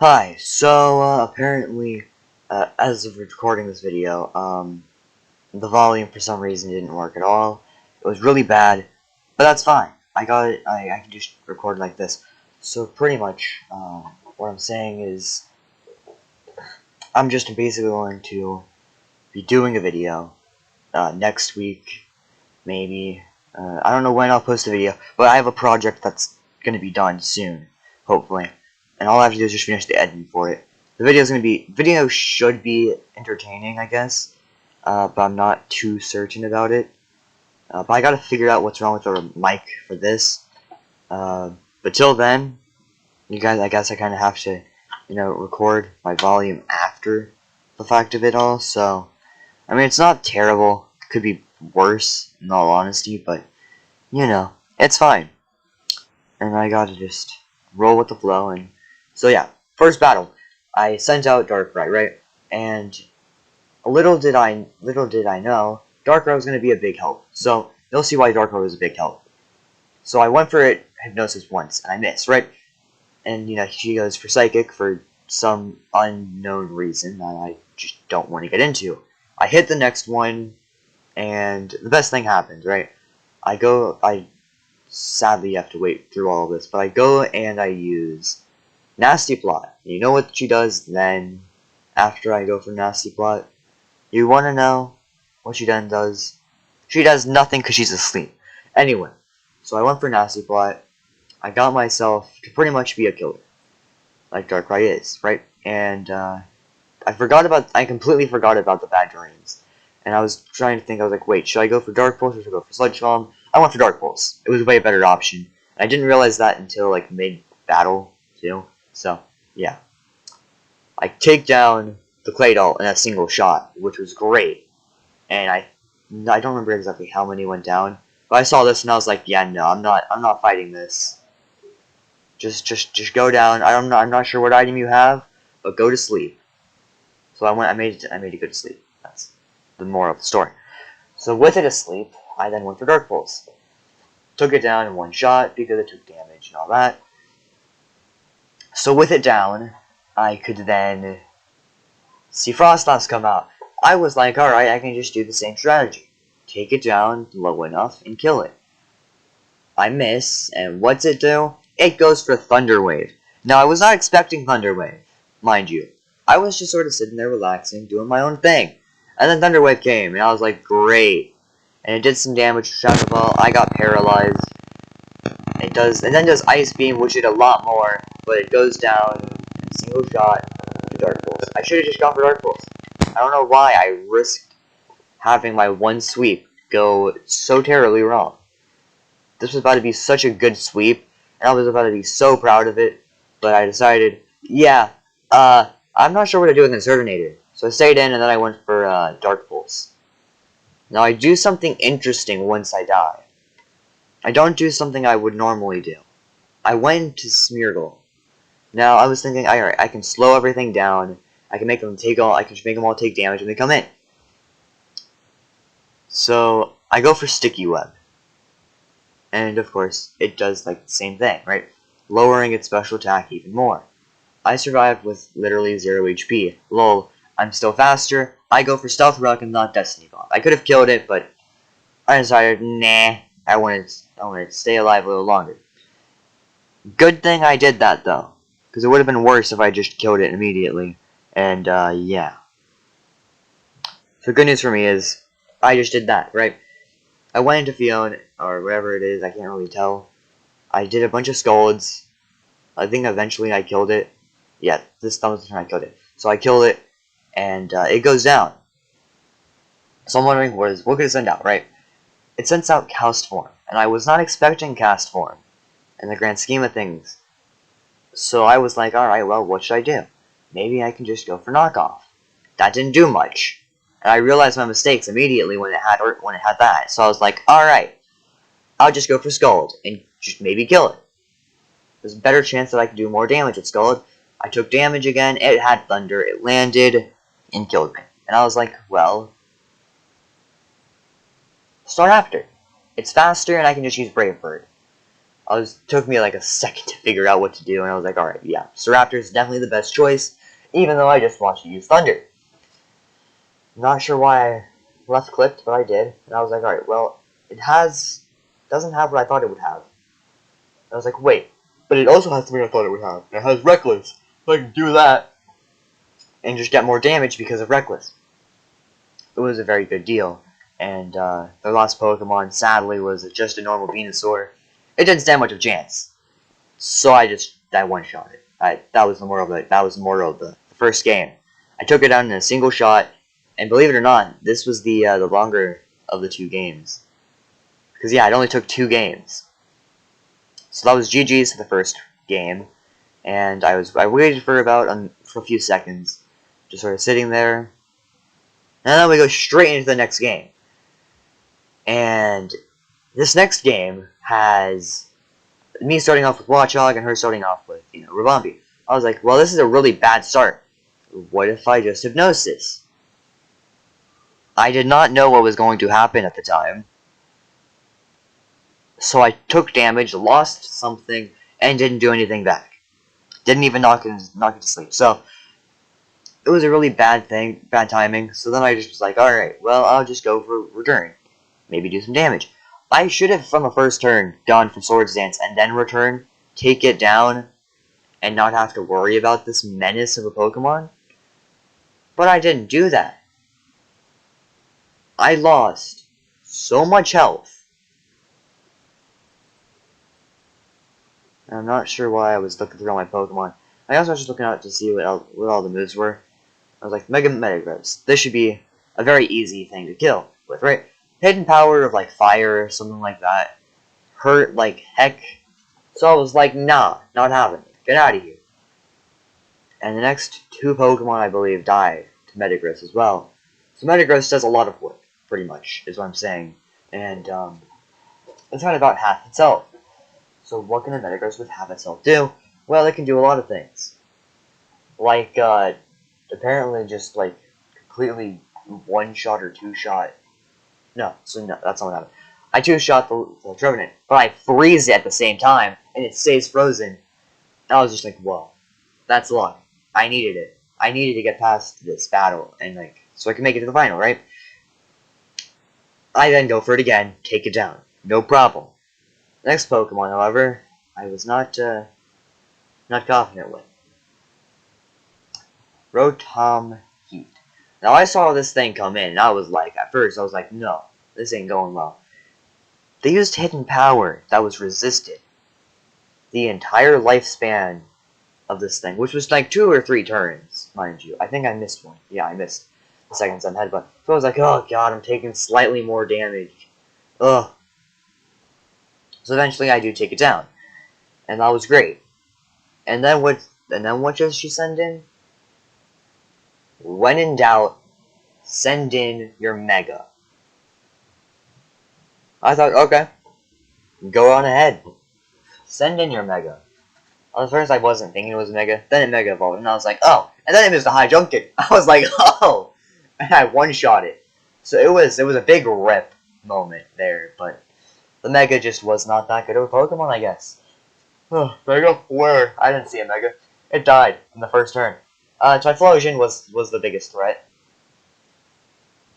Hi, so apparently, as of recording this video, the volume for some reason didn't work at all. It was really bad, but that's fine. I got it, I can just record like this. So pretty much, what I'm saying is, I'm just basically going to be doing a video, next week, maybe. I don't know when I'll post a video, but I have a project that's gonna be done soon, hopefully. And all I have to do is just finish the editing for it. The video should be entertaining, I guess, but I'm not too certain about it. But I gotta figure out what's wrong with the mic for this. But till then, you guys, I guess I kind of have to, record my volume after the fact of it all. So, I mean, it's not terrible. It could be worse, in all honesty, but, it's fine. And I gotta just roll with the flow. And so yeah, first battle, I sent out Darkrai, right? And little did I know, Darkrai was gonna be a big help. So you'll see why Darkrai was a big help. So I went for it hypnosis once, and I missed, right? And she goes for psychic for some unknown reason that I just don't want to get into. I hit the next one, and the best thing happens, right? I sadly have to wait through all of this, but I go and I use Nasty Plot. You know what she does then after I go for Nasty Plot? You want to know what she then does? She does nothing because she's asleep. Anyway, so I went for Nasty Plot. I got myself to pretty much be a killer, like Darkrai is, right? And I completely forgot about the bad dreams. And I was trying to think, I was like, wait, should I go for Dark Pulse or should I go for Sludge Bomb? I went for Dark Pulse. It was a way better option. And I didn't realize that until, like, mid-battle, too. So, yeah. I take down the Claydol in a single shot, which was great. And I don't remember exactly how many went down. But I saw this and I was like, yeah, no, I'm not fighting this. Just go down. I'm not sure what item you have, but go to sleep. So I made it go to sleep. That's the moral of the story. So with it asleep, I then went for Dark Pulse. Took it down in one shot because it took damage and all that. So with it down, I could then see Frostlass come out. I was like, alright, I can just do the same strategy. Take it down low enough and kill it. I miss, and what's it do? It goes for Thunder Wave. Now, I was not expecting Thunder Wave, mind you. I was just sort of sitting there relaxing, doing my own thing. And then Thunder Wave came, and I was like, great. And it did some damage to Shadow Ball. I got paralyzed. And then does Ice Beam, which did a lot more, but it goes down in a single shot to Dark Pulse. I should have just gone for Dark Pulse. I don't know why I risked having my one sweep go so terribly wrong. This was about to be such a good sweep, and I was about to be so proud of it, but I decided, yeah, I'm not sure what to do with Insertinator. So I stayed in, and then I went for Dark Pulse. Now I do something interesting once I die. I don't do something I would normally do. I went to Smeargle. Now I was thinking, alright, I can slow everything down. I can make them all take damage when they come in. So I go for Sticky Web. And of course, it does like the same thing, right? Lowering its special attack even more. I survived with literally 0 HP. Lol, I'm still faster. I go for Stealth Rock and not Destiny Bomb. I could have killed it, but I decided, nah, I wanted to stay alive a little longer. Good thing I did that, though. Because it would have been worse if I just killed it immediately. And, yeah. So good news for me is, I just did that, right? I went into Fiona, or whatever it is, I can't really tell. I did a bunch of Scalds. I think eventually I killed it. Yeah, this was the time I killed it. So I killed it, and it goes down. So I'm wondering, what could it send out, right? It sends out Cast Form, and I was not expecting Cast Form in the grand scheme of things. So I was like, alright, well, what should I do? Maybe I can just go for Knockoff. That didn't do much. And I realized my mistakes immediately when it had that. So I was like, alright, I'll just go for Scald and just maybe kill it. There's a better chance that I can do more damage with Scald. I took damage again, it had Thunder, it landed, and killed me. And I was like, well, start after. It's faster and I can just use Brave Bird. Took me like a second to figure out what to do, and I was like, alright, yeah, Staraptor is definitely the best choice, even though I just want to use Thunder. Not sure why I left-clicked, but I did, and I was like, alright, well, doesn't have what I thought it would have. I was like, wait, but it also has something I thought it would have. It has Reckless, so I can do that, and just get more damage because of Reckless. It was a very good deal, and the last Pokemon, sadly, was just a normal Venusaur. It didn't stand much of a chance, so I one-shot it. That was the moral of it. That was the moral of the first game. I took it out in a single shot, and believe it or not, this was the longer of the 2 games. Because yeah, it only took 2 games. So that was GG's for the first game, and I waited for for a few seconds, just sort of sitting there, and then we go straight into the next game. And this next game has me starting off with Watchog and her starting off with, Rabambi. I was like, well, this is a really bad start. What if I just Hypnosis? I did not know what was going to happen at the time. So I took damage, lost something, and didn't do anything back. Didn't even knock it to sleep. So it was a really bad timing. So then I just was like, alright, well, I'll just go for return. Maybe do some damage. I should have, from the first turn, gone for Swords Dance and then return, take it down, and not have to worry about this menace of a Pokemon. But I didn't do that. I lost so much health. I'm not sure why I was looking through all my Pokemon. I also was just looking out to see what all the moves were. I was like, Mega Metagross. This should be a very easy thing to kill with, right? Hidden power of like fire or something like that. Hurt like heck. So I was like, nah, not having it. Get out of here. And the next 2 Pokemon, I believe, died to Metagross as well. So Metagross does a lot of work, pretty much, is what I'm saying. And it's not about half itself. So what can a Metagross with half itself do? Well, it can do a lot of things. Like, apparently just, like, completely one-shot or two-shot. No, that's not what happened. I two-shot the Trevenant, but I freeze it at the same time, and it stays frozen. I was just like, whoa, that's luck. I needed it. I needed to get past this battle, and, like, so I can make it to the final, right? I then go for it again, take it down. No problem. Next Pokemon, however, I was not confident with. Rotom Heat. Now, I saw this thing come in, and I was like, at first, I was like, no, this ain't going well. They used hidden power that was resisted the entire lifespan of this thing, which was like 2 or 3 turns, mind you. I think I missed one. Yeah, I missed the second Sun Headbutt. So I was like, oh god, I'm taking slightly more damage. Ugh. So eventually I do take it down. And that was great. And then what does she send in? When in doubt, send in your Mega. I thought, okay, go on ahead. Send in your Mega. At first I wasn't thinking it was Mega, then it Mega Evolved, and I was like, oh, and then it missed a high jump kick. I was like, oh, and I one-shot it. So it was a big rip moment there, but the Mega just was not that good of a Pokemon, I guess. Mega? Where? I didn't see a Mega. It died in the first turn. Typhlosion was the biggest threat.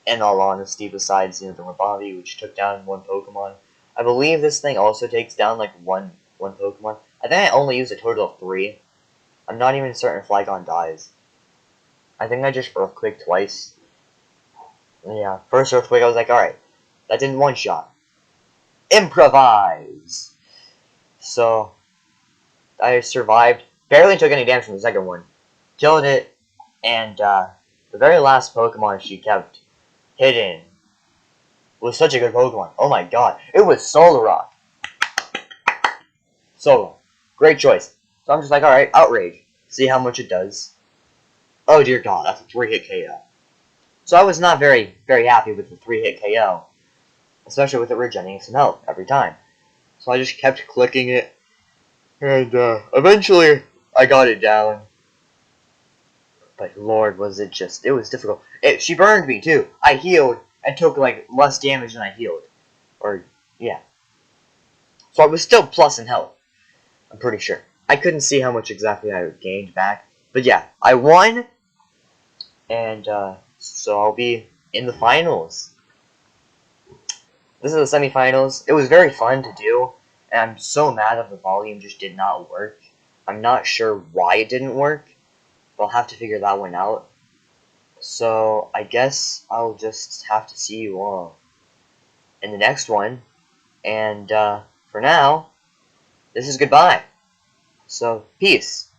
In all honesty, besides, the Rabambi, which took down 1 Pokemon. I believe this thing also takes down, like, one Pokemon. I think I only used a total of 3. I'm not even certain if Flygon dies. I think I just Earthquake twice. Yeah, first Earthquake, I was like, alright, that didn't one-shot. Improvise! So, I survived, barely took any damage from the second one. Killed it, and the very last Pokemon she kept hidden was such a good Pokemon. Oh my god, it was Solrock. Solo. Great choice. So I'm just like, alright, Outrage. See how much it does. Oh dear god, that's a 3-hit KO. So I was not very, very happy with the 3-hit KO. Especially with it regenerating some health every time. So I just kept clicking it. And eventually I got it down. But lord, was it was difficult. She burned me too. I healed and took like less damage than I healed. Or, yeah. So So I was still plus in health. I'm pretty sure. I couldn't see how much exactly I gained back. But yeah, I won. And so I'll be in the finals. This is the semifinals. It was very fun to do. And I'm so mad that the volume just did not work. I'm not sure why it didn't work. But I'll have to figure that one out. So I guess I'll just have to see you all in the next one. And for now, this is goodbye. So, peace.